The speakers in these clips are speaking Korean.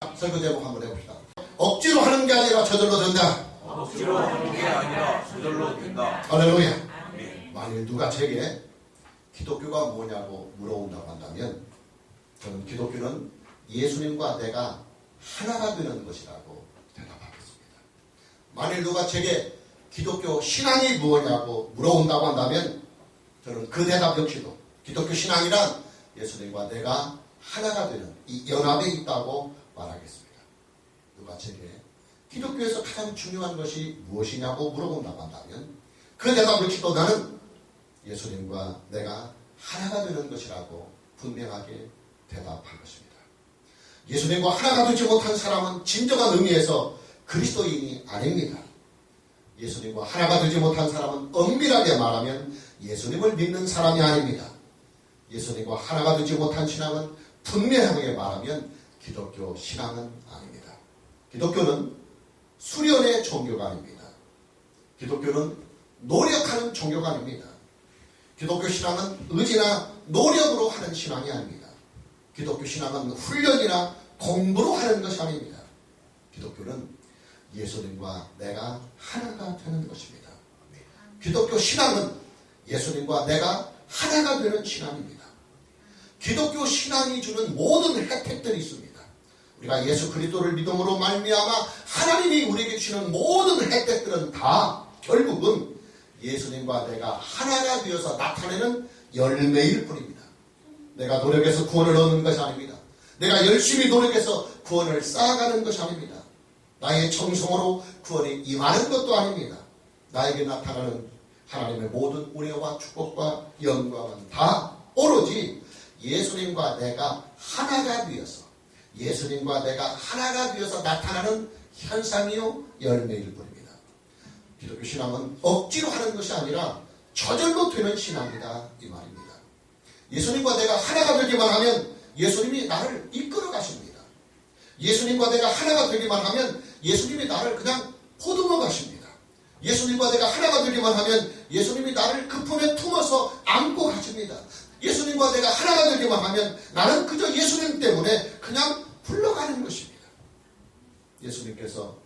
설교 제목 한번 해봅시다. 억지로 하는 게 아니라 저절로 된다. 억지로 하는 게 아니라 저절로 된다. 할렐루야. 만일 누가 제게 기독교가 뭐냐고 물어본다고 한다면 저는 기독교는 예수님과 내가 하나가 되는 것이라고 대답하겠습니다. 만일 누가 제게 기독교 신앙이 뭐냐고 물어본다고 한다면 저는 그 대답 역시도 기독교 신앙이란 예수님과 내가 하나가 되는 이 연합에 있다고 말하겠습니다. 누가 제게 기독교에서 가장 중요한 것이 무엇이냐고 물어본다고 한다면 그 대답 역시도 나는 예수님과 내가 하나가 되는 것이라고 분명하게 대답한 것입니다. 예수님과 하나가 되지 못한 사람은 진정한 의미에서 그리스도인이 아닙니다. 예수님과 하나가 되지 못한 사람은 엄밀하게 말하면 예수님을 믿는 사람이 아닙니다. 예수님과 하나가 되지 못한 신앙은 분명하게 말하면 기독교 신앙은 아닙니다. 기독교는 수련의 종교가 아닙니다. 기독교는 노력하는 종교가 아닙니다. 기독교 신앙은 의지나 노력으로 하는 신앙이 아닙니다. 기독교 신앙은 훈련이나 공부로 하는 것이 아닙니다. 기독교는 예수님과 내가 하나가 되는 것입니다. 기독교 신앙은 예수님과 내가 하나가 되는 신앙입니다. 기독교 신앙이 주는 모든 혜택들이 있습니다. 우리가 예수 그리스도를 믿음으로 말미암아 하나님이 우리에게 주시는 모든 혜택들은 다 결국은 예수님과 내가 하나가 되어서 나타내는 열매일 뿐입니다. 내가 노력해서 구원을 얻는 것이 아닙니다. 내가 열심히 노력해서 구원을 쌓아가는 것이 아닙니다. 나의 정성으로 구원이 임하는 것도 아닙니다. 나에게 나타나는 하나님의 모든 은혜와 축복과 영광은 다 오로지 예수님과 내가 하나가 되어서 예수님과 내가 하나가 되어서 나타나는 현상이요 열매일 뿐입니다. 기독교 신앙은 억지로 하는 것이 아니라 저절로 되는 신앙이다 이 말입니다. 예수님과 내가 하나가 되기만 하면 예수님이 나를 이끌어 가십니다. 예수님과 내가 하나가 되기만 하면 예수님이 나를 그냥 보듬어 가십니다. 예수님과 내가 하나가 되기만 하면 예수님이 나를 그 품에 품어서 안고 가십니다. 예수님과 내가 하나가 되기만 하면 나는 그저 예수님 때문에 그냥 흘러가는 것입니다. 예수님께서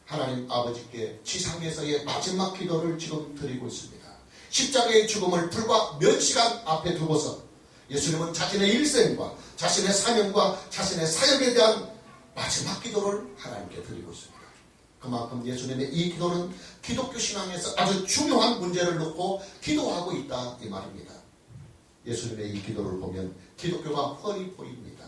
하나님 아버지께 지상에서의 마지막 기도를 지금 드리고 있습니다. 십자가의 죽음을 불과 몇 시간 앞에 두고서 예수님은 자신의 일생과 자신의 사명과 자신의 사역에 대한 마지막 기도를 하나님께 드리고 있습니다. 그만큼 예수님의 이 기도는 기독교 신앙에서 아주 중요한 문제를 놓고 기도하고 있다 이 말입니다. 예수님의 이 기도를 보면 기독교가 훤히 보입니다.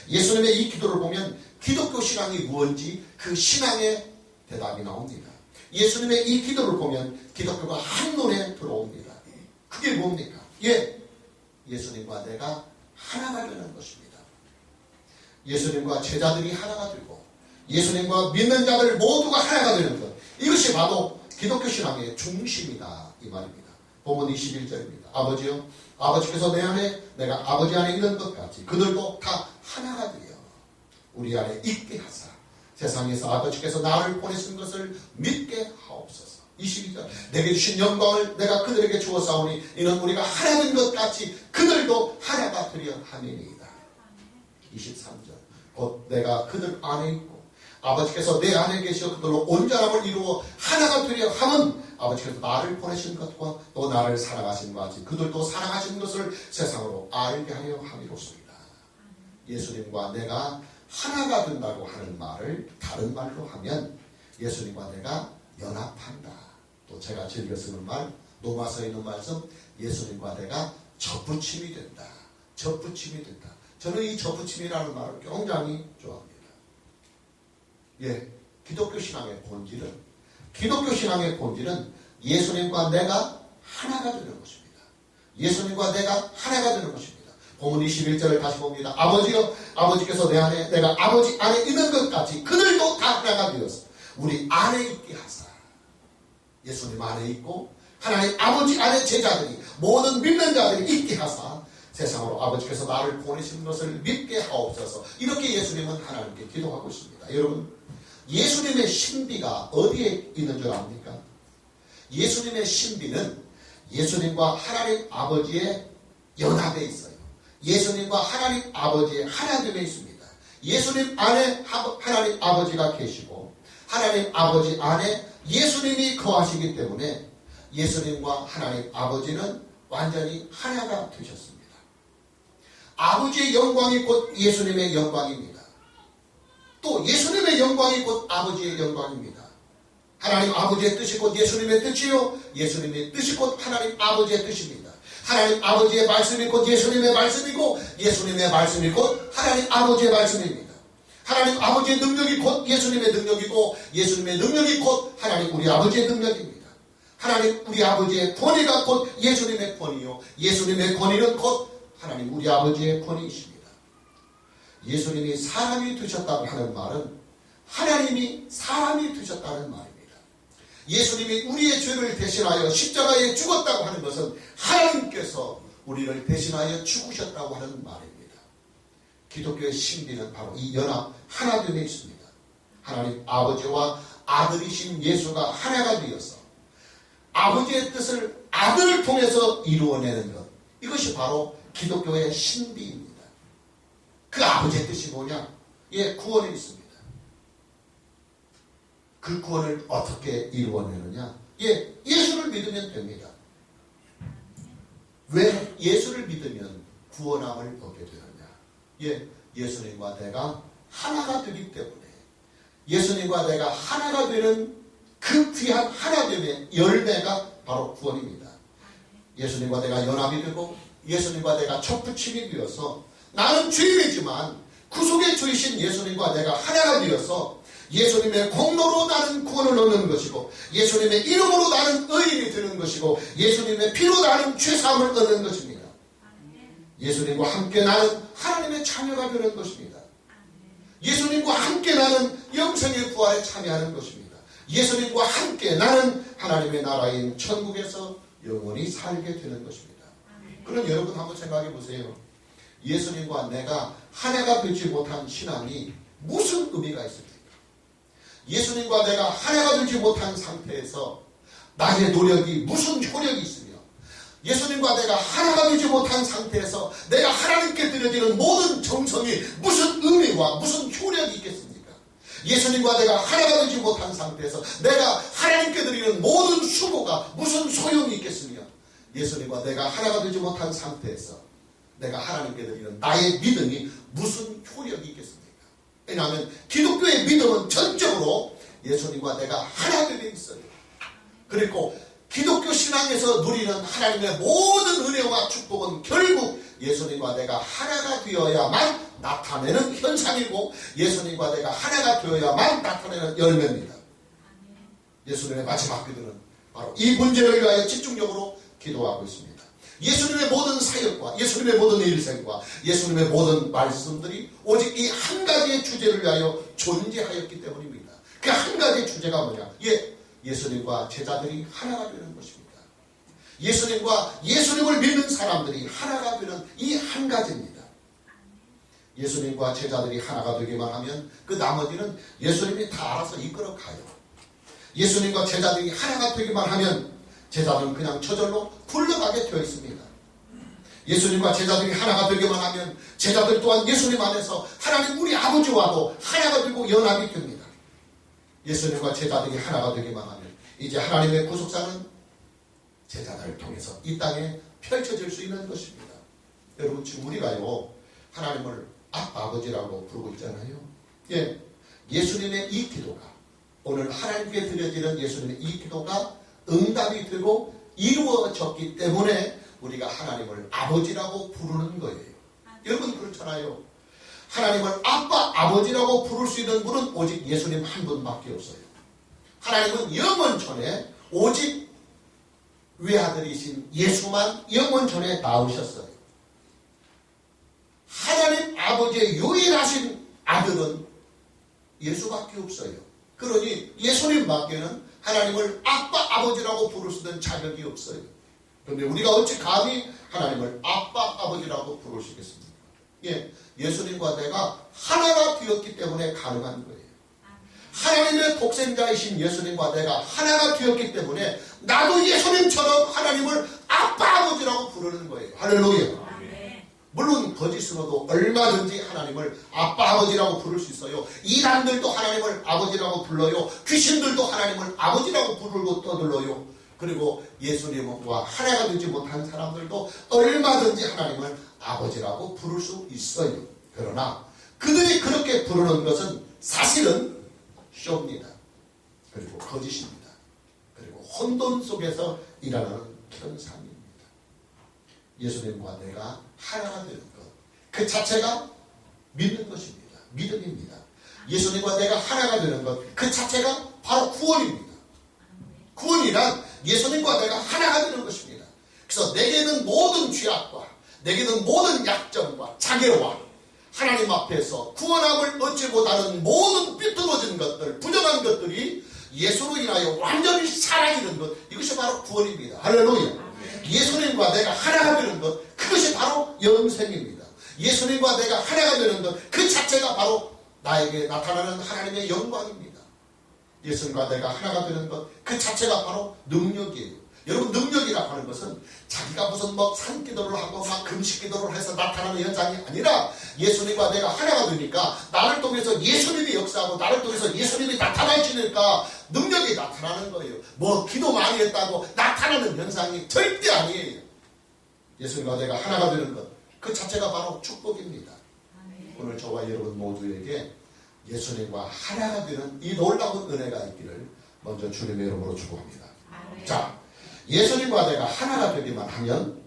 예수님의 이 기도를 보면 기독교 신앙이 무엇인지 그 신앙의 대답이 나옵니다. 예수님의 이 기도를 보면 기독교가 한눈에 들어옵니다. 그게 뭡니까? 예수님과 내가 하나가 되는 것입니다. 예수님과 제자들이 하나가 되고 예수님과 믿는 자들 모두가 하나가 되는 것, 이것이 바로 기독교 신앙의 중심이다 이 말입니다. 본문 21절입니다. 아버지요, 아버지께서 내 안에 내가 아버지 안에 있는 것 같이 그들도 다 하나가 되어 우리 안에 있게 하사 세상에서 아버지께서 나를 보내신 것을 믿게 하옵소서. 22절 내게 주신 영광을 내가 그들에게 주었사오니 이는 우리가 하나 된 것 같이 그들도 하나가 되려 함이니이다. 23절 곧 내가 그들 안에 있고 아버지께서 내 안에 계시어 그들로 온전함을 이루어 하나가 되려 함은 아버지께서 나를 보내신 것과 또 나를 사랑하신 것 같이 그들도 사랑하신 것을 세상으로 알게 하려 함이로소이다. 예수님과 내가 하나가 된다고 하는 말을 다른 말로 하면 예수님과 내가 연합한다. 또 제가 즐겨 쓰는 말, 로마서에 있는 말씀, 예수님과 내가 접붙임이 된다. 접붙임이 된다. 저는 이 접붙임이라는 말을 굉장히 좋아합니다. 기독교 신앙의 본질은 예수님과 내가 하나가 되는 것입니다. 예수님과 내가 하나가 되는 것입니다. 본문 21절을 다시 봅니다. 아버지여, 아버지께서 내 안에 내가 아버지 안에 있는 것 같이 그들도 다 하나가 되어서 우리 안에 있게 하사. 예수님 안에 있고 하나님 아버지 안에 제자들이 모든 믿는 자들이 있게 하사 세상으로 아버지께서 나를 보내신 것을 믿게 하옵소서. 이렇게 예수님은 하나님께 기도하고 있습니다. 여러분, 예수님의 신비가 어디에 있는 줄 압니까? 예수님의 신비는 예수님과 하나님 아버지의 연합에 있어요. 예수님과 하나님 아버지의 하나됨에 있습니다. 예수님 안에 하나님 아버지가 계시고 하나님 아버지 안에 예수님이 거하시기 때문에 예수님과 하나님 아버지는 완전히 하나가 되셨습니다. 아버지의 영광이 곧 예수님의 영광입니다. 또 예수님의 영광이 곧 아버지의 영광입니다. 하나님 아버지의 뜻이 곧 예수님의 뜻이요, 예수님의 뜻이 곧 하나님 아버지의 뜻입니다. 하나님 아버지의 말씀이 곧 예수님의 말씀이고 예수님의 말씀이 곧 하나님 아버지의 말씀입니다. 하나님 아버지의 능력이 곧 예수님의 능력이고 예수님의 능력이 곧 하나님 우리 아버지의 능력입니다. 하나님 우리 아버지의 권위가 곧 예수님의 권위요, 예수님의 권위는 곧 하나님 우리 아버지의 권위이십니다. 예수님이 사람이 되셨다고 하는 말은 하나님이 사람이 되셨다는 말입니다. 예수님이 우리의 죄를 대신하여 십자가에 죽었다고 하는 것은 하나님께서 우리를 대신하여 죽으셨다고 하는 말입니다. 기독교의 신비는 바로 이 연합 하나됨에 있습니다. 하나님 아버지와 아들이신 예수가 하나가 되어서 아버지의 뜻을 아들을 통해서 이루어내는 것, 이것이 바로 기독교의 신비입니다. 그 아버지의 뜻이 뭐냐? 예, 구원에 있습니다. 그 구원을 어떻게 이루어내느냐? 예, 예수를 믿으면 됩니다. 왜 예수를 믿으면 구원함을 얻게 되느냐? 예, 예수님과 내가 하나가 되기 때문에 예수님과 내가 하나가 되는 그 귀한 하나됨의 열매가 바로 구원입니다. 예수님과 내가 연합이 되고 예수님과 내가 첩부침이 되어서 나는 죄인이지만 구속의 주이신 예수님과 내가 하나가 되어서 예수님의 공로로 나는 구원을 얻는 것이고 예수님의 이름으로 나는 의인이 되는 것이고 예수님의 피로 나는 죄사함을 얻는 것입니다. 예수님과 함께 나는 하나님의 자녀가 되는 것입니다. 예수님과 함께 나는 영생의 부활에 참여하는 것입니다. 예수님과 함께 나는 하나님의 나라인 천국에서 영원히 살게 되는 것입니다. 그럼 여러분 한번 생각해 보세요. 예수님과 내가 하나가 되지 못한 신앙이 무슨 의미가 있습니까? 예수님과 내가 하나가 되지 못한 상태에서 나의 노력이 무슨 효력이 있으며 예수님과 내가 하나가 되지 못한 상태에서 내가 하나님께 드려지는 모든 정성이 무슨 의미와 무슨 효력이 있겠습니까? 예수님과 내가 하나가 되지 못한 상태에서 내가 하나님께 드리는 모든 수고가 무슨 소용이 있겠으며 예수님과 내가 하나가 되지 못한 상태에서 내가 하나님께 드리는 나의 믿음이 무슨 효력이 있겠습니까? 왜냐하면 기독교의 믿음은 전적으로 예수님과 내가 하나 되어 있어요. 그리고 기독교 신앙에서 누리는 하나님의 모든 은혜와 축복은 결국 예수님과 내가 하나가 되어야만 나타내는 현상이고 예수님과 내가 하나가 되어야만 나타내는 열매입니다. 예수님의 마지막 기도는 바로 이 문제를 위하여 집중적으로 기도하고 있습니다. 예수님의 모든 사역과 예수님의 모든 일생과 예수님의 모든 말씀들이 오직 이 한 가지의 주제를 위하여 존재하였기 때문입니다. 그 한 가지의 주제가 뭐냐? 예수님과 제자들이 하나가 되는 것입니다. 예수님과 예수님을 믿는 사람들이 하나가 되는 이 한 가지입니다. 예수님과 제자들이 하나가 되기만 하면 그 나머지는 예수님이 다 알아서 이끌어 가요. 예수님과 제자들이 하나가 되기만 하면 제자들은 그냥 저절로 굴러가게 되어 있습니다. 예수님과 제자들이 하나가 되기만 하면 제자들 또한 예수님 안에서 하나님 우리 아버지와도 하나가 되고 연합이 됩니다. 예수님과 제자들이 하나가 되기만 하면 이제 하나님의 구속사는 제자들을 통해서 이 땅에 펼쳐질 수 있는 것입니다. 여러분 지금 우리가요 하나님을 아버지라고 부르고 있잖아요. 예, 예수님의 이 기도가 오늘 하나님께 드려지는 예수님의 이 기도가 응답이 되고 이루어졌기 때문에 우리가 하나님을 아버지라고 부르는 거예요. 여러분 그렇잖아요. 하나님을 아빠 아버지라고 부를 수 있는 분은 오직 예수님 한 분밖에 없어요. 하나님은 영원전에 오직 외아들이신 예수만 영원전에 낳으셨어요. 하나님 아버지의 유일하신 아들은 예수밖에 없어요. 그러니 예수님밖에는 하나님을 아빠 아버지라고 부를 수 있는 자격이 없어요. 그런데 우리가 어찌 감히 하나님을 아빠 아버지라고 부를 수 있겠습니까? 예, 예수님과 내가 하나가 되었기 때문에 가능한 거예요. 하나님의 독생자이신 예수님과 내가 하나가 되었기 때문에 나도 예수님처럼 하나님을 아빠 아버지라고 부르는 거예요. 할렐루야. 물론 거짓으로도 얼마든지 하나님을 아빠 아버지라고 부를 수 있어요. 이단들도 하나님을 아버지라고 불러요. 귀신들도 하나님을 아버지라고 부르고 떠들어요. 그리고 예수님과 하나가 되지 못한 사람들도 얼마든지 하나님을 아버지라고 부를 수 있어요. 그러나 그들이 그렇게 부르는 것은 사실은 쇼입니다. 그리고 거짓입니다. 그리고 혼돈 속에서 일어나는 현상입니다. 예수님과 내가 하나가 되는 것, 그 자체가 믿는 것입니다. 믿음입니다. 예수님과 내가 하나가 되는 것, 그 자체가 바로 구원입니다. 구원이란 예수님과 내가 하나가 되는 것입니다. 그래서 내게는 모든 죄악과 내게는 모든 약점과 자괴와 하나님 앞에서 구원함을 얻지 못하는 모든 삐뚤어진 것들, 부정한 것들이 예수로 인하여 완전히 사라지는 것, 이것이 바로 구원입니다. 할렐루야. 예수님과 내가 하나가 되는 것, 그것이 바로 영생입니다. 예수님과 내가 하나가 되는 것, 그 자체가 바로 나에게 나타나는 하나님의 영광입니다. 예수님과 내가 하나가 되는 것, 그 자체가 바로 능력이에요. 여러분, 능력이라고 하는 것은 자기가 무슨 산기도를 하고 막 금식기도를 해서 나타나는 현상이 아니라 예수님과 내가 하나가 되니까 나를 통해서 예수님이 역사하고 나를 통해서 예수님이 나타나시니까 능력이 나타나는 거예요. 뭐 기도 많이 했다고 나타나는 현상이 절대 아니에요. 예수님과 내가 하나가 되는 것, 그 자체가 바로 축복입니다. 오늘 저와 여러분 모두에게 예수님과 하나가 되는 이 놀라운 은혜가 있기를 먼저 주님의 이름으로 축복합니다. 자, 예수님과 내가 하나가 되기만 하면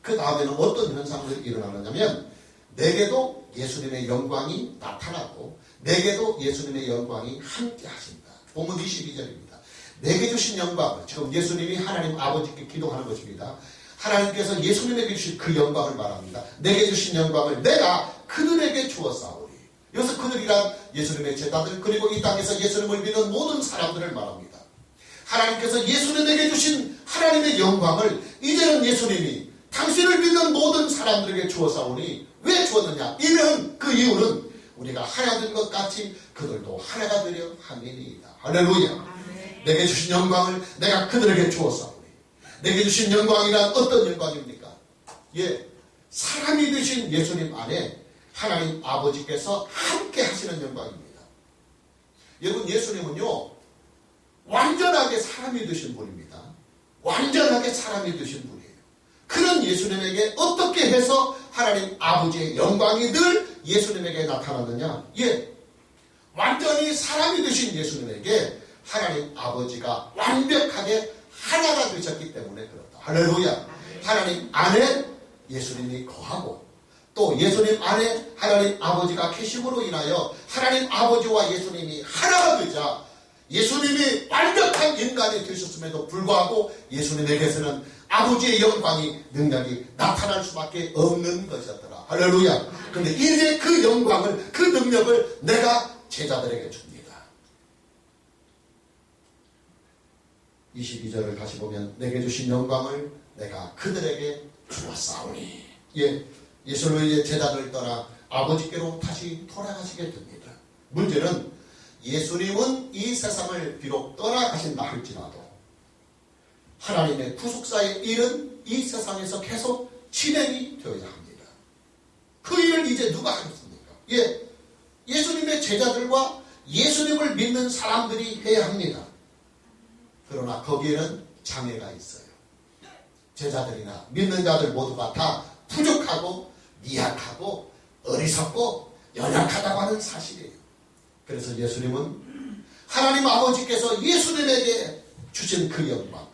그 다음에는 어떤 현상들이 일어나느냐면 내게도 예수님의 영광이 나타나고 내게도 예수님의 영광이 함께 하신다. 본문 22절입니다. 내게 주신 영광을, 지금 예수님이 하나님 아버지께 기도하는 것입니다. 하나님께서 예수님에게 주신 그 영광을 말합니다. 내게 주신 영광을 내가 그들에게 주었사오니. 여기서 그들이란 예수님의 제자들, 그리고 이 땅에서 예수님을 믿는 모든 사람들을 말합니다. 하나님께서 예수님에게 주신 하나님의 영광을 이제는 예수님이 당신을 믿는 모든 사람들에게 주었사오니. 왜 주었느냐? 그 이유는 우리가 하나 된 것 같이 그들도 하나가 되려 함이니이다. 할렐루야. 내게 주신 영광을 내가 그들에게 주었사오니. 내게 주신 영광이란 어떤 영광입니까? 사람이 되신 예수님 안에 하나님 아버지께서 함께 하시는 영광입니다. 여러분, 예수님은요 완전하게 사람이 되신 분입니다. 완전하게 사람이 되신 분이에요. 그런 예수님에게 어떻게 해서 하나님 아버지의 영광이 늘 예수님에게 나타났느냐? 완전히 사람이 되신 예수님에게 하나님 아버지가 완벽하게 하나가 되셨기 때문에 그렇다. 할렐루야. 하나님 안에 예수님이 거하고 또 예수님 안에 하나님 아버지가 계심으로 인하여 하나님 아버지와 예수님이 하나가 되자 예수님이 완벽한 인간이 되셨음에도 불구하고 예수님에게서는 아버지의 영광이, 능력이 나타날 수밖에 없는 것이었더라. 할렐루야. 그런데 이제 그 영광을, 그 능력을 내가 제자들에게 줍니다. 22절을 다시 보면 내게 주신 영광을 내가 그들에게 주었사오니. 예수님은 이제 제자들을 떠나 아버지께로 다시 돌아가시게 됩니다. 문제는 예수님은 이 세상을 비록 떠나가신다 할지라도 하나님의 구속사의 일은 이 세상에서 계속 진행이 되어야 합니다. 그 일을 이제 누가 하겠습니까? 예수님의 제자들과 예수님을 믿는 사람들이 해야 합니다. 그러나 거기에는 장애가 있어요. 제자들이나 믿는 자들 모두가 다 부족하고 미약하고 어리석고 연약하다고 하는 사실이에요. 그래서 예수님은 하나님 아버지께서 예수님에게 주신 그 영광,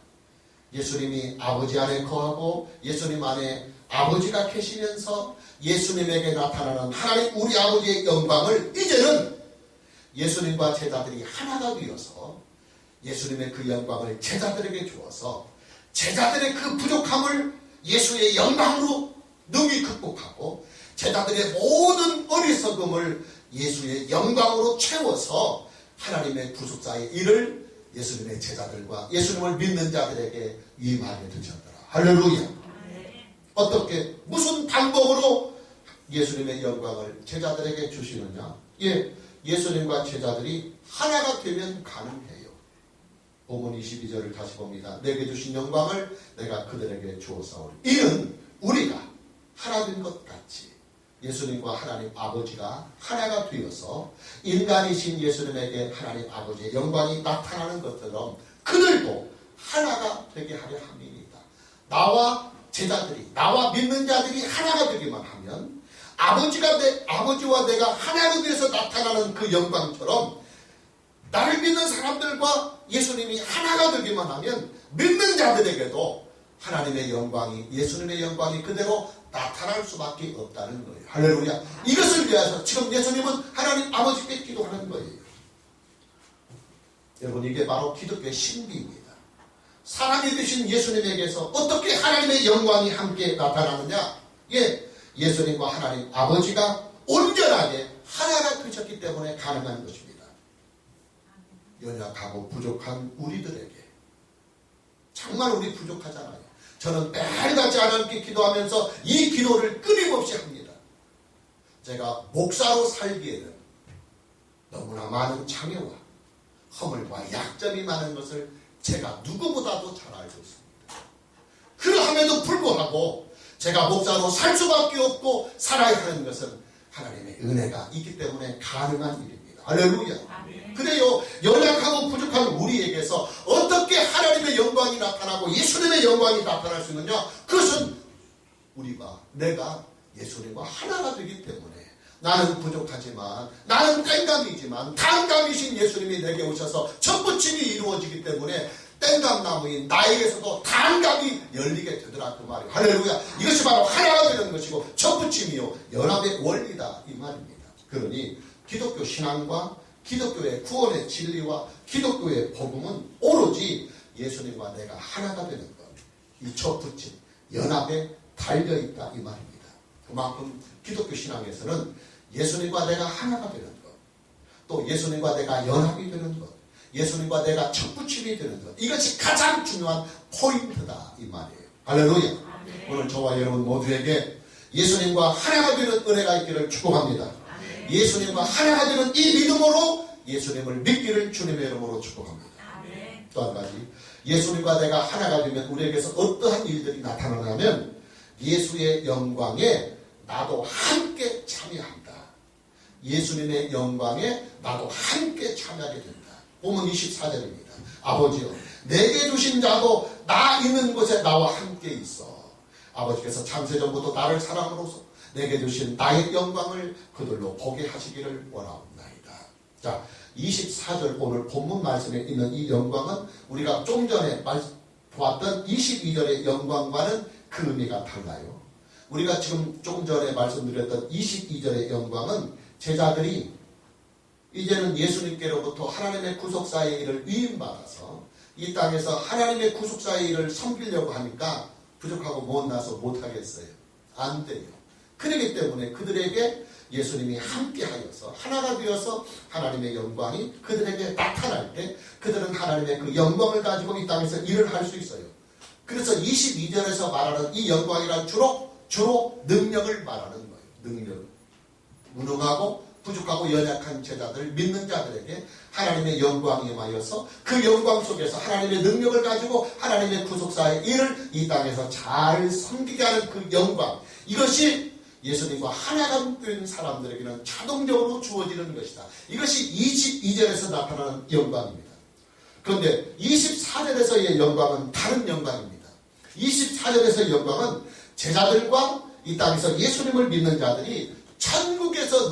예수님이 아버지 안에 거하고 예수님 안에 아버지가 계시면서 예수님에게 나타나는 하나님 우리 아버지의 영광을 이제는 예수님과 제자들이 하나가 되어서 예수님의 그 영광을 제자들에게 주어서 제자들의 그 부족함을 예수의 영광으로 능히 극복하고 제자들의 모든 어리석음을 예수의 영광으로 채워서 하나님의 구속사의 일을 예수님의 제자들과 예수님을 믿는 자들에게 임하게 되셨더라. 할렐루야. 어떻게, 무슨 방법으로 예수님의 영광을 제자들에게 주시느냐? 예수님과 제자들이 하나가 되면 가능해요. 본문 22절을 다시 봅니다. 내게 주신 영광을 내가 그들에게 주었사오니. 이는 우리가 하나 된 것 같이 예수님과 하나님 아버지가 하나가 되어서 인간이신 예수님에게 하나님 아버지의 영광이 나타나는 것처럼 그들도 하나가 되게 하려 함이니이다. 나와 제자들이, 나와 믿는 자들이 하나가 되기만 하면 아버지와 내가 하나가 되어서 나타나는 그 영광처럼 나를 믿는 사람들과 예수님이 하나가 되기만 하면 믿는 자들에게도 하나님의 영광이, 예수님의 영광이 그대로 나타날 수밖에 없다는 거예요. 할렐루야. 이것을 위해서 지금 예수님은 하나님 아버지께 기도하는 거예요. 여러분, 이게 바로 기독교의 신비입니다. 사람이 되신 예수님에게서 어떻게 하나님의 영광이 함께 나타나느냐? 예수님과 하나님 아버지가 온전하게 하나가 되셨기 때문에 가능한 것입니다. 연약하고 부족한 우리들에게, 정말 우리 부족하잖아요. 저는 매일같이 하나님께 기도하면서 이 기도를 끊임없이 합니다. 제가 목사로 살기에는 너무나 많은 장애와 허물과 약점이 많은 것을 제가 누구보다도 잘 알고 있습니다. 그러함에도 불구하고 제가 목사로 살 수밖에 없고 살아야 하는 것은 하나님의 은혜가 있기 때문에 가능한 일입니다. 할렐루야. 그래요, 연약하고 부족한 우리에게서 어떻게 하나님의 영광이 나타나고 예수님의 영광이 나타날 수 있느냐? 그것은 내가 예수님과 하나가 되기 때문에, 나는 부족하지만, 나는 땡감이지만 단감이신 예수님이 내게 오셔서 첫부침이 이루어지기 때문에 땡감나무인 나에게서도 단감이 열리게 되더라, 그 말이에요. 할렐루야. 이것이 바로 하나가 되는 것이고 첫부침이요 연합의 원리다, 이 말입니다. 그러니 기독교 신앙과 기독교의 구원의 진리와 기독교의 복음은 오로지 예수님과 내가 하나가 되는 것, 이 첫부침 연합에 달려있다, 이 말입니다. 그만큼 기독교 신앙에서는 예수님과 내가 하나가 되는 것, 또 예수님과 내가 연합이 되는 것, 예수님과 내가 첫부침이 되는 것, 이것이 가장 중요한 포인트다, 이 말이에요. 할렐루야. 오늘 저와 여러분 모두에게 예수님과 하나가 되는 은혜가 있기를 축복합니다. 예수님과 하나가 되는 이 믿음으로 예수님을 믿기를 주님의 이름으로 축복합니다. 또 한 가지, 예수님과 내가 하나가 되면 우리에게서 어떠한 일들이 나타나냐면 예수의 영광에 나도 함께 참여한다. 예수님의 영광에 나도 함께 참여하게 된다. 본문 24절입니다. 아버지여, 내게 주신 자도 나 있는 곳에 나와 함께 있어. 아버지께서 창세전부터 나를 사랑으로서 내게 주신 나의 영광을 그들로 보게 하시기를 원하옵나이다. 자, 24절 오늘 본문 말씀에 있는 이 영광은 우리가 좀 전에 보았던 22절의 영광과는 그 의미가 달라요. 우리가 지금 조금 전에 말씀드렸던 22절의 영광은 제자들이 이제는 예수님께로부터 하나님의 구속사의 일을 위임받아서 이 땅에서 하나님의 구속사의 일을 섬기려고 하니까 부족하고 못나서 못하겠어요. 안 돼요. 그렇기 때문에 그들에게 예수님이 함께하여서 하나가 되어서 하나님의 영광이 그들에게 나타날 때 그들은 하나님의 그 영광을 가지고 이 땅에서 일을 할 수 있어요. 그래서 22절에서 말하는 이 영광이란 주로 능력을 말하는 거예요. 능력. 무능하고 부족하고 연약한 제자들, 믿는 자들에게 하나님의 영광이 임하여서 그 영광 속에서 하나님의 능력을 가지고 하나님의 구속사의 일을 이 땅에서 잘 섬기게 하는 그 영광, 이것이 예수님과 하나가 된 사람들에게는 자동적으로 주어지는 것이다. 이것이 22절에서 나타나는 영광입니다. 그런데 24절에서의 영광은 다른 영광입니다. 24절에서의 영광은 제자들과 이 땅에서 예수님을 믿는 자들이 천국에서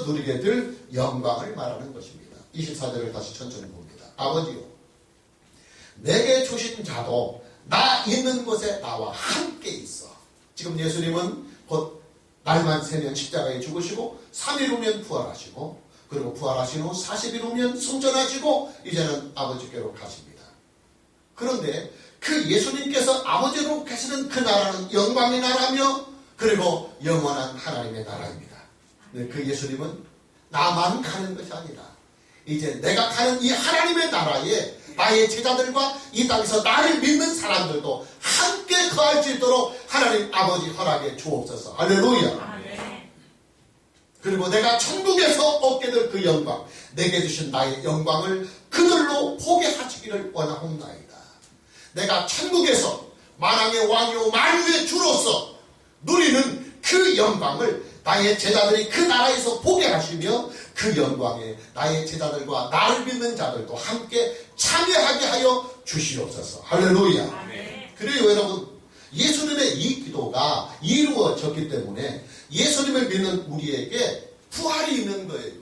누리게 될 영광을 말하는 것입니다. 24절을 다시 천천히 봅니다. 아버지요, 내게 주신 자도 나 있는 곳에 나와 함께 있어. 지금 예수님은 곧 날만 새면 십자가에 죽으시고 3일 후면 부활하시고 그리고 부활하신 후 40일 후면 승천하시고 이제는 아버지께로 가십니다. 그런데 그 예수님께서 아버지로 계시는 그 나라는 영광의 나라며 그리고 영원한 하나님의 나라입니다. 그 예수님은 나만 가는 것이 아니라 이제 내가 가는 이 하나님의 나라에 나의 제자들과 이 땅에서 나를 믿는 사람들도 함께 거할 수 있도록 하나님 아버지 허락해 주옵소서. 할렐루야. 그리고 내가 천국에서 얻게 될 그 영광, 내게 주신 나의 영광을 그들로 보게 하시기를 원하옵나이다. 내가 천국에서 만왕의 왕이요 만유의 주로서 누리는 그 영광을 나의 제자들이 그 나라에서 보게 하시며 그 영광에 나의 제자들과 나를 믿는 자들도 함께 참여하게 하여 주시옵소서. 할렐루야. 그래요 여러분, 예수님의 이 기도가 이루어졌기 때문에 예수님을 믿는 우리에게 부활이 있는 거예요.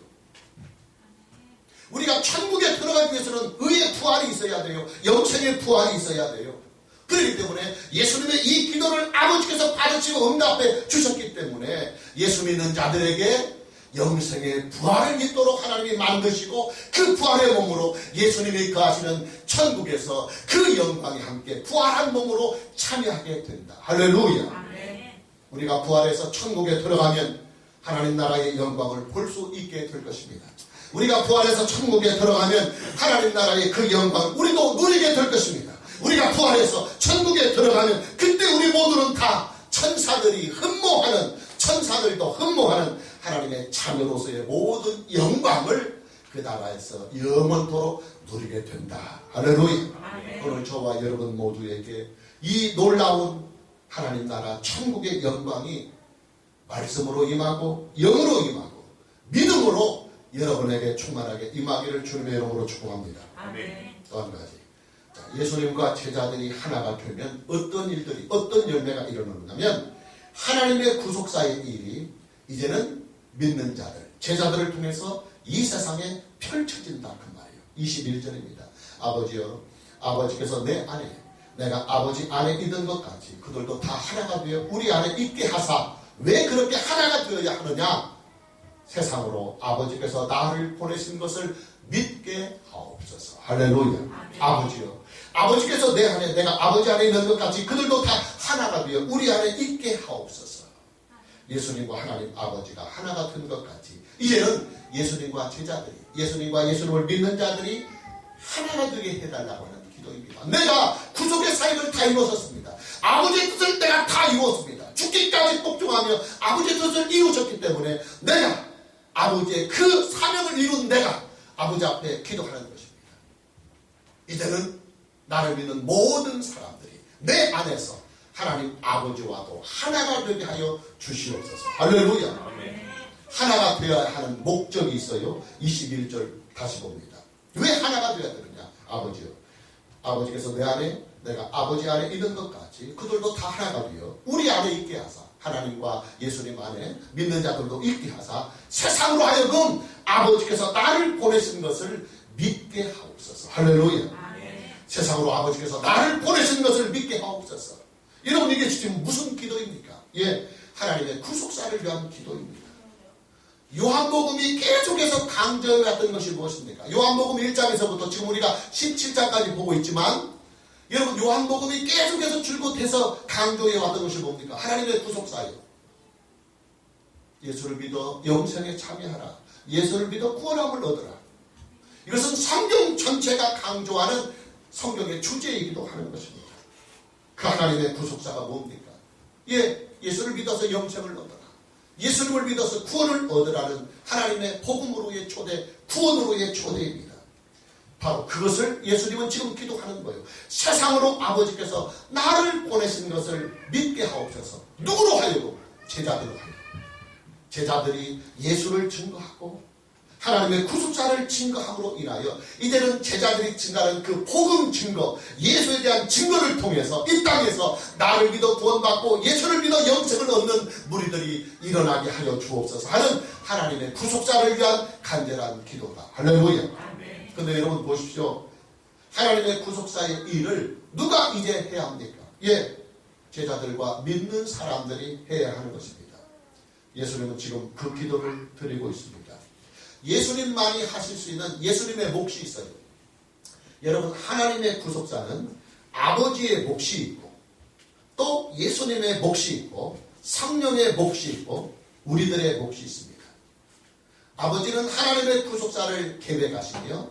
우리가 천국에 들어가기 위해서는 의의 부활이 있어야 돼요. 영생의 부활이 있어야 돼요. 그렇기 때문에 예수님의 이 기도를 아버지께서 받으시고 응답해 주셨기 때문에 예수 믿는 자들에게 영생의 부활을 있도록 하나님이 만드시고 그 부활의 몸으로 예수님이 거하시는 천국에서 그 영광이 함께 부활한 몸으로 참여하게 된다. 할렐루야. 우리가 부활해서 천국에 들어가면 하나님 나라의 영광을 볼 수 있게 될 것입니다. 우리가 부활해서 천국에 들어가면 하나님 나라의 그 영광을 우리도 누리게 될 것입니다. 우리가 부활해서 천국에 들어가면 그때 우리 모두는 다 천사들이 흠모하는, 천사들도 흠모하는 하나님의 자녀로서의 모든 영광을 그 나라에서 영원토록 누리게 된다. 할렐루야. 오늘 저와 여러분 모두에게 이 놀라운 하나님 나라 천국의 영광이 말씀으로 임하고 영으로 임하고 믿음으로 여러분에게 충만하게 임하기를 주님의 이름으로 축복합니다. 또 한 가지, 예수님과 제자들이 하나가 되면 어떤 일들이, 어떤 열매가 일어나냐면 하나님의 구속사의 일이 이제는 믿는 자들, 제자들을 통해서 이 세상에 펼쳐진다 그 말이에요. 21절입니다. 아버지여, 아버지께서 내 안에, 내가 아버지 안에 있는 것 같이 그들도 다 하나가 되어 우리 안에 있게 하사. 왜 그렇게 하나가 되어야 하느냐? 세상으로 아버지께서 나를 보내신 것을 믿게 하옵소서. 할렐루야. 아버지여, 아버지께서 내 안에, 내가 아버지 안에 있는 것 같이 그들도 다 하나가 되어 우리 안에 있게 하옵소서. 예수님과 하나님 아버지가 하나가 된 것 같이 이제는 예수님과 제자들이, 예수님과 예수님을 믿는 자들이 하나가 되게 해달라고 하는 기도입니다. 내가 구속의 사역을 다 이루었습니다. 아버지의 뜻을 내가 다 이루었습니다. 죽기까지 복종하며 아버지의 뜻을 이루셨기 때문에 내가 아버지의 그 사명을 이룬 내가 아버지 앞에 기도하는 것입니다. 이제는 나를 믿는 모든 사람들이 내 안에서 하나님 아버지와도 하나가 되게 하여 주시옵소서. 할렐루야. 하나가 되어야 하는 목적이 있어요. 21절 다시 봅니다. 왜 하나가 되어야 되느냐? 아버지요, 아버지께서 내 안에, 내가 아버지 안에 있는 것 같이 그들도 다 하나가 되어 우리 안에 있게 하사, 하나님과 예수님 안에 믿는 자들도 있게 하사 세상으로 하여금 아버지께서 나를 보내신 것을 믿게 하옵소서. 할렐루야. 세상으로 아버지께서 나를 보내신 것을 믿게 하옵소서. 여러분, 이게 지금 무슨 기도입니까? 예, 하나님의 구속사를 위한 기도입니다. 요한복음이 계속해서 강조해왔던 것이 무엇입니까? 요한복음 1장에서부터 지금 우리가 17장까지 보고 있지만 여러분, 요한복음이 계속해서 줄곧 강조해왔던 것이 뭡니까? 하나님의 구속사요. 예수를 믿어 영생에 참여하라. 예수를 믿어 구원함을 얻으라. 이것은 성경 전체가 강조하는 성경의 주제이기도 하는 것입니다. 그 하나님의 구속사가 뭡니까? 예, 예수를 믿어서 영생을 얻어라. 예수님을 믿어서 구원을 얻으라는 하나님의 복음으로의 초대, 구원으로의 초대입니다. 바로 그것을 예수님은 지금 기도하는 거예요. 세상으로 아버지께서 나를 보내신 것을 믿게 하옵소서. 누구로 하여금? 제자들로 하여금. 제자들이 예수를 증거하고 하나님의 구속사를 증거함으로 인하여 이제는 제자들이 증거하는 그 복음 증거, 예수에 대한 증거를 통해서 이 땅에서 나를 믿어 구원받고 예수를 믿어 영생을 얻는 무리들이 일어나게 하여 주옵소서 하는 하나님의 구속사를 위한 간절한 기도다. 할렐루야. 근데 여러분 보십시오. 하나님의 구속사의 일을 누가 이제 해야 합니까? 예, 제자들과 믿는 사람들이 해야 하는 것입니다. 예수님은 지금 그 기도를 드리고 있습니다. 예수님만이 하실 수 있는 예수님의 몫이 있어요. 여러분, 하나님의 구속사는 아버지의 몫이 있고 또 예수님의 몫이 있고 성령의 몫이 있고 우리들의 몫이 있습니다. 아버지는 하나님의 구속사를 계획하시며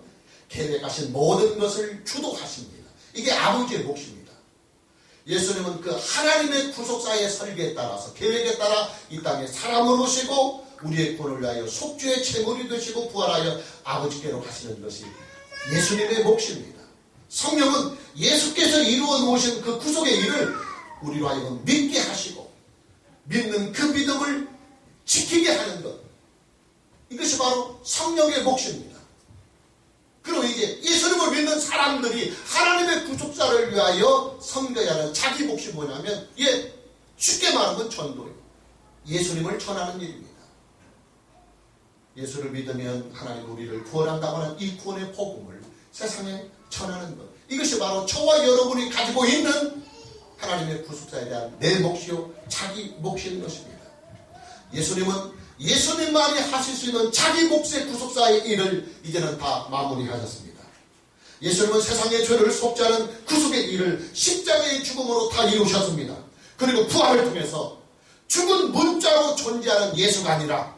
계획하신 모든 것을 주도하십니다. 이게 아버지의 몫입니다. 예수님은 그 하나님의 구속사의 설계에 따라서 계획에 따라 이 땅에 사람을 오시고 우리의 구원을 위하여 속죄의 제물이 되시고 부활하여 아버지께로 가시는 것이 예수님의 몫입니다. 성령은 예수께서 이루어 놓으신 그 구속의 일을 우리로 하여금 믿게 하시고 믿는 그 믿음을 지키게 하는 것, 이것이 바로 성령의 몫입니다. 그리고 이제 예수님을 믿는 사람들이 하나님의 구속사를 위하여 섬겨야 하는 자기 몫이 뭐냐면, 쉽게 말하면 전도예요. 예수님을 전하는 일입니다. 예수를 믿으면 하나님 우리를 구원한다고 하는 이 구원의 복음을 세상에 전하는 것, 이것이 바로 저와 여러분이 가지고 있는 하나님의 구속사에 대한 내 몫이요 자기 몫인 것입니다. 예수님은 예수님만이 하실 수 있는 자기 몫의 구속사의 일을 이제는 다 마무리하셨습니다. 예수님은 세상의 죄를 속죄하는 구속의 일을 십자가의 죽음으로 다 이루셨습니다. 그리고 부활을 통해서 죽은 문자로 존재하는 예수가 아니라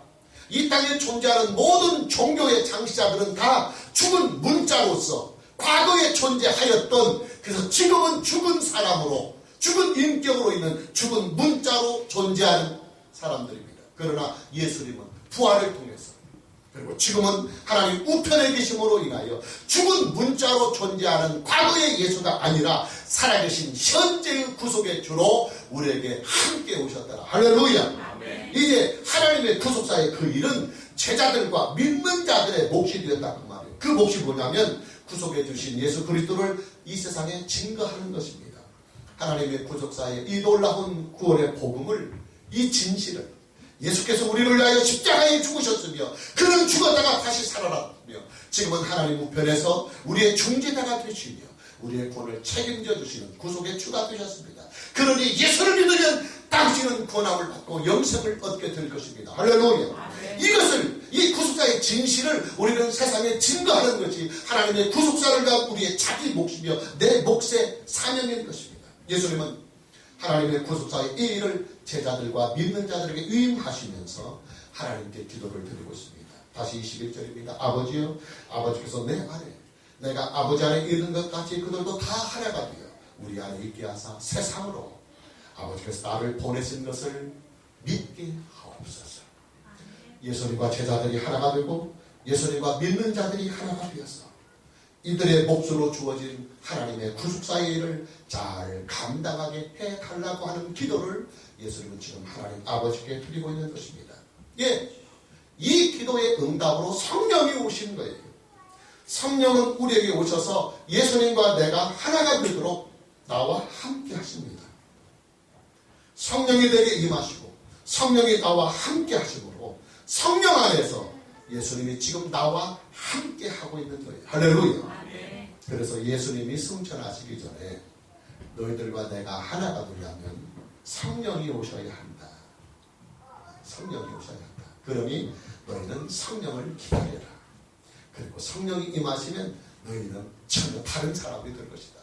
이 땅에 존재하는 모든 종교의 창시자들은 다 죽은 문자로서 과거에 존재하였던, 그래서 지금은 죽은 사람으로, 죽은 인격으로 있는 죽은 문자로 존재하는 사람들입니다. 그러나 예수님은 부활을 통해서, 그리고 지금은 하나님 우편에 계심으로 인하여 죽은 문자로 존재하는 과거의 예수가 아니라 살아계신 현재의 구속의 주로 우리에게 함께 오셨더라. 할렐루야. 아멘. 이제 하나님의 구속사의 그 일은 제자들과 믿는 자들의 몫이 되었다 그 말이에요. 그 몫이 뭐냐면 구속해 주신 예수 그리스도를 이 세상에 증거하는 것입니다. 하나님의 구속사의 이 놀라운 구원의 복음을, 이 진실을, 예수께서 우리를 위하여 십자가에 죽으셨으며 그는 죽었다가 다시 살아났으며 지금은 하나님 우편에서 우리의 중재자가 되시며 우리의 구원을 책임져 주시는 구속의 주가 되셨습니다. 그러니 예수를 믿으면 당신은 구원함을 받고 영생을 얻게 될 것입니다. 할렐루야. 이것을, 이 구속사의 진실을 우리는 세상에 증거하는 것이 하나님의 구속사를 위한 우리의 자기 몫이며 내 몫의 사명인 것입니다. 예수님은 하나님의 구속사의 이 일을 제자들과 믿는 자들에게 위임하시면서 하나님께 기도를 드리고 있습니다. 다시 21절입니다. 아버지요, 아버지께서 내 안에, 내가 아버지 안에 있는 것 같이 그들도 다 하나가 되어 우리 안에 있게 하사 세상으로 아버지께서 나를 보내신 것을 믿게 하옵소서. 예수님과 제자들이 하나가 되고 예수님과 믿는 자들이 하나가 되어서 이들의 몫으로 주어진 하나님의 구속사의 일을 잘 감당하게 해달라고 하는 기도를 예수님은 지금 하나님 아버지께 드리고 있는 것입니다. 이 기도의 응답으로 성령이 오신 거예요. 성령은 우리에게 오셔서 예수님과 내가 하나가 되도록 나와 함께 하십니다. 성령이 내게 임하시고 성령이 나와 함께 하심으로 성령 안에서 예수님이 지금 나와 함께 하고 있는 거예요. 할렐루야. 그래서 예수님이 승천하시기 전에 너희들과 내가 하나가 되려면 성령이 오셔야 한다. 성령이 오셔야 한다. 그러니 너희는 성령을 기다려라. 그리고 성령이 임하시면 너희는 전혀 다른 사람이 될 것이다.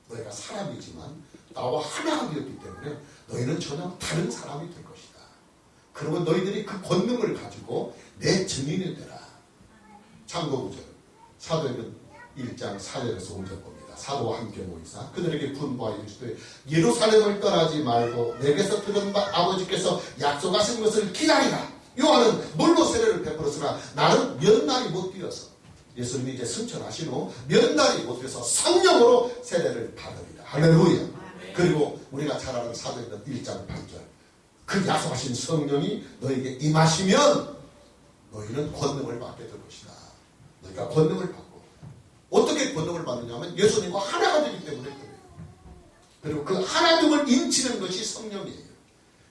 너희가 사람이지만 나와 하나가 되었기 때문에 너희는 전혀 다른 사람이 될 것이다. 그러면 너희들이 그 권능을 가지고 내 증인이 되라. 참고 9절 사도행전 1장 4절에서 5절 봅니다. 사도와 함께 모이사 그들에게 분부하여 이르시되 예루살렘을 떠나지 말고 내게서 들은 바 아버지께서 약속하신 것을 기다리라. 요한은 물로 세례를 베풀었으나 나는 몇 날이 못 되어서, 예수님이 이제 승천하신 후 몇 날이 못 되어서 성령으로 세례를 받으리라. 할렐루야. 그리고 우리가 잘 아는 사도행전 1장 8절 그 약속하신 성령이 너에게 임하시면 너희는 권능을 받게 될 것이다. 너희가 권능을 받고, 어떻게 권능을 받느냐면 예수님과 하나가 되기 때문에 그래요. 그리고 그 하나님을 인치는 것이 성령이에요.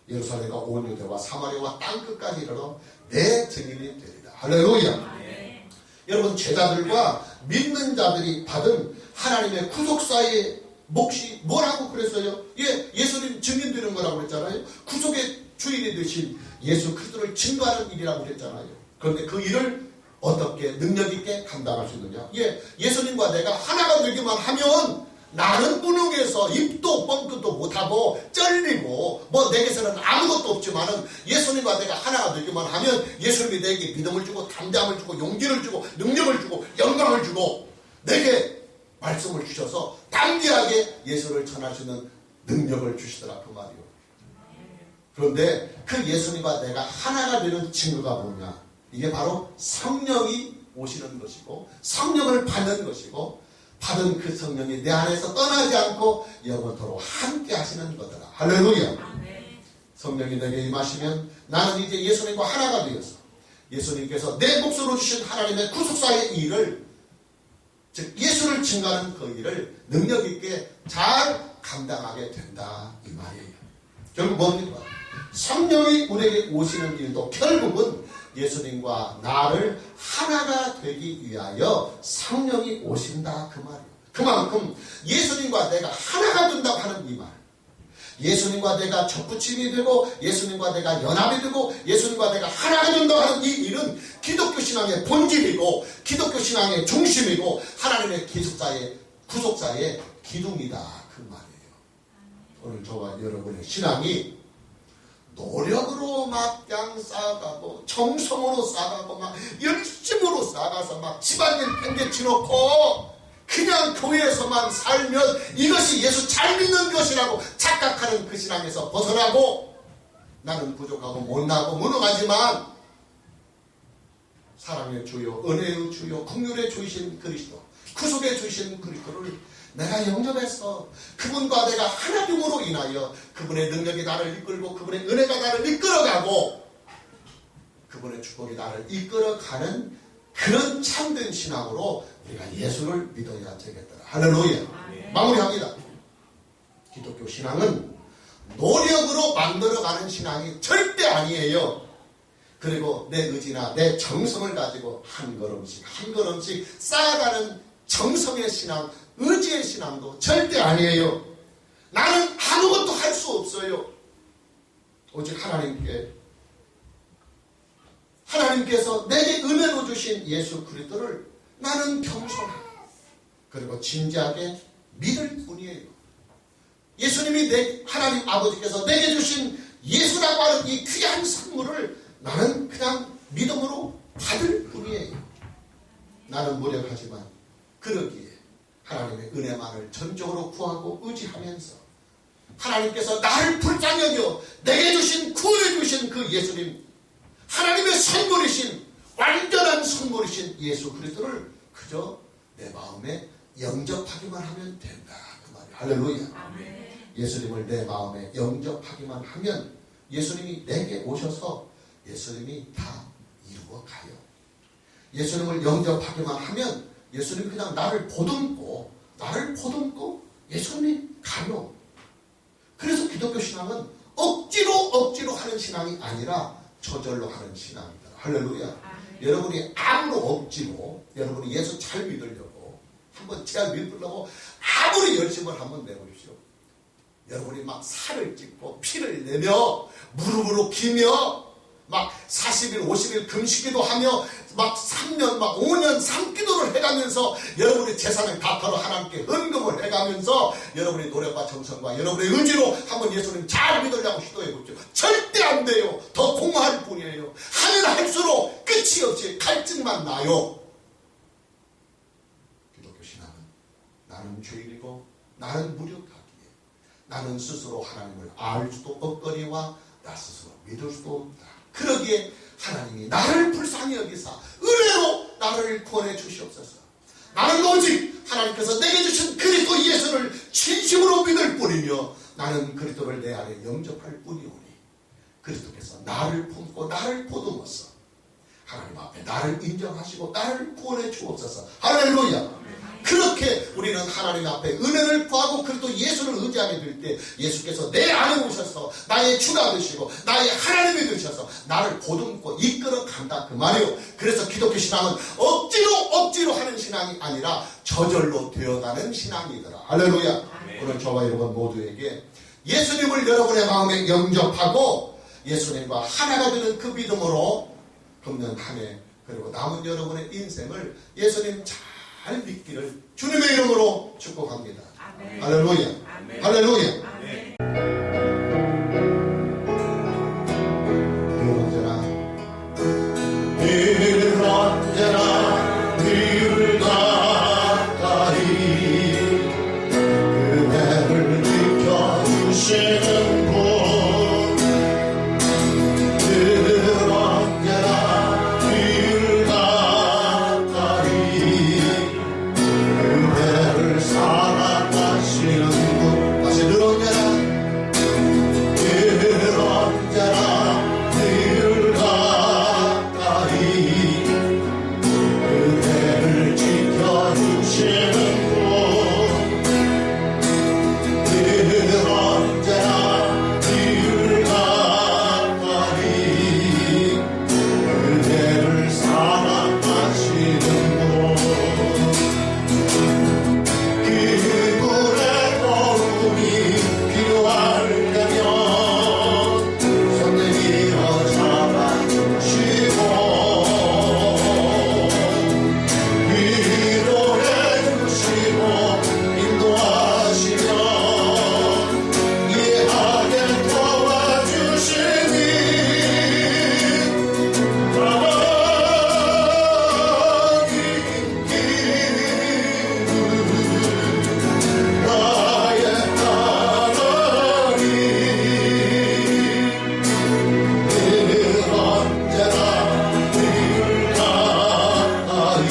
예루살렘과 온 유대와 사마리아와 땅끝까지 이르러 내 증인이 되리라. 할렐루야. 여러분, 제자들과 믿는 자들이 받은 하나님의 구속사의 몫이 뭐라고 그랬어요? 예수님 증인 되는 거라고 그랬잖아요. 구속의 주인이 되신 예수 그리스도를 증거하는 일이라고 그랬잖아요. 그런데 그 일을 어떻게 능력 있게 감당할 수 있느냐? 예수님과 내가 하나가 되기만 하면 나는 무능해서 입도 뻥끗도 못하고 쩔리고 뭐 내게서는 아무것도 없지만은 예수님과 내가 하나가 되기만 하면 예수님이 내게 믿음을 주고 담대함을 주고 용기를 주고 능력을 주고 영광을 주고 내게 말씀을 주셔서 담대하게 예수를 전할 수 있는 능력을 주시더라 그 말이요. 그런데 그 예수님과 내가 하나가 되는 증거가 뭐냐? 이게 바로 성령이 오시는 것이고 성령을 받는 것이고 받은 그 성령이 내 안에서 떠나지 않고 영원토록 함께 하시는 거더라. 할렐루야. 성령이 내게 임하시면 나는 이제 예수님과 하나가 되어서 예수님께서 내 몫으로 주신 하나님의 구속사의 일을, 즉 예수를 증거하는 그 일을 능력 있게 잘 감당하게 된다 이 말이에요. 결국 뭡니까? 성령이 우리에게 오시는 일도 결국은 예수님과 나를 하나가 되기 위하여 성령이 오신다 그 말이에요. 그만큼 예수님과 내가 하나가 된다고 하는 이 말, 예수님과 내가 접붙임이 되고 예수님과 내가 연합이 되고 예수님과 내가 하나가 된다고 하는 이 일은 기독교 신앙의 본질이고 기독교 신앙의 중심이고 하나님의 구속사의 기둥이다 그 말이에요. 오늘 저와 여러분의 신앙이 노력으로 막 그냥 쌓아가고 정성으로 쌓아가고 막 열심으로 쌓아가서 막 집안일 팽개치놓고 그냥 교회에서만 살면 이것이 예수 잘 믿는 것이라고 착각하는 그 신앙에서 벗어나고, 나는 부족하고 못나고 무능하지만 사랑의 주요 은혜의 주요 긍휼의 주이신 그리스도, 구속의 주이신 그리스도를 내가 영접해서 그분과 내가 하나됨으로 인하여 그분의 능력이 나를 이끌고 그분의 은혜가 나를 이끌어가고 그분의 축복이 나를 이끌어가는 그런 참된 신앙으로 우리가 예수를 믿어야 되겠더라. 할렐루야. 마무리합니다. 기독교 신앙은 노력으로 만들어가는 신앙이 절대 아니에요. 그리고 내 의지나 내 정성을 가지고 한 걸음씩 한 걸음씩 쌓아가는 정성의 신앙, 의지의 신앙도 절대 아니에요. 나는 아무것도 할 수 없어요. 오직 하나님께서 내게 은혜로 주신 예수 그리스도를 나는 겸손하게 그리고 진지하게 믿을 뿐이에요. 예수님이 하나님 아버지께서 내게 주신 예수라고 하는 이 귀한 선물을 나는 그냥 믿음으로 받을 뿐이에요. 나는 무력하지만 그러기에 하나님의 은혜만을 전적으로 구하고 의지하면서 하나님께서 나를 불쌍히 여겨 내게 주신 구원해 주신 그 예수님, 하나님의 선물이신 완전한 선물이신 예수 그리스도를 그저 내 마음에 영접하기만 하면 된다 그 말이에요. 할렐루야. 아멘. 예수님을 내 마음에 영접하기만 하면 예수님이 내게 오셔서 예수님이 다 이루어 가요. 예수님을 영접하기만 하면 예수님이 그냥 나를 보듬고 예수님이 가요. 그래서 기독교 신앙은 억지로 하는 신앙이 아니라 저절로 하는 신앙이다. 할렐루야. 여러분이 아무로 억지로 여러분이 예수 잘 믿으려고 한번 잘 믿으려고 아무리 열심을 한번 내보십시오. 여러분이 막 살을 찢고 피를 내며 무릎으로 기며 막 40일 50일 금식기도 하며 막 3년 막 5년 삼기도를 해가면서 여러분의 재산을 갚아로 하나님께 헌금을 해가면서 여러분의 노력과 정성과 여러분의 의지로 한번 예수님 잘 믿으려고 시도해보십시오. 절대 안 돼요. 더 공허할 뿐이에요. 하면 할수록 끝이 없이 갈증만 나요. 기독교 신앙은 나는 죄인이고 나는 무력하기에 나는 스스로 하나님을 알 수도 없거니와 나 스스로 믿을 수도 없다. 그러기에 하나님이 나를 불쌍히 여기사 은혜로 나를 구원해 주시옵소서. 나는 오직 하나님께서 내게 주신 그리스도 예수를 진심으로 믿을 뿐이며 나는 그리스도를 내 안에 영접할 뿐이오니 그리스도께서 나를 품고 나를 보듬어서 하나님 앞에 나를 인정하시고 나를 구원해 주옵소서. 할렐루야. 그렇게 우리는 하나님 앞에 은혜를 구하고 그리스도 예수를 의지하게 될 때 예수께서 내 안에 오셔서 나의 주가 되시고 나의 하나님이 되셔서 나를 보듬고 이끌어 간다 그 말이에요. 그래서 기독교 신앙은 억지로 하는 신앙이 아니라 저절로 되어가는 신앙이더라. 할렐루야. 오늘 저와 여러분 모두에게 예수님을 여러분의 마음에 영접하고 예수님과 하나가 되는 그 믿음으로 금년 한 해 그리고 남은 여러분의 인생을 예수님 잘 믿기를 주님의 이름으로 축복합니다. 아멘. 할렐루야. 아멘. 할렐루야. 아멘. 늘 언제나 늘 가까이 그 배를 지켜주시는 분 늘 언제나 늘 가까이 사랑하시는 분 다시 늘 언제나 언제나 늘 가까이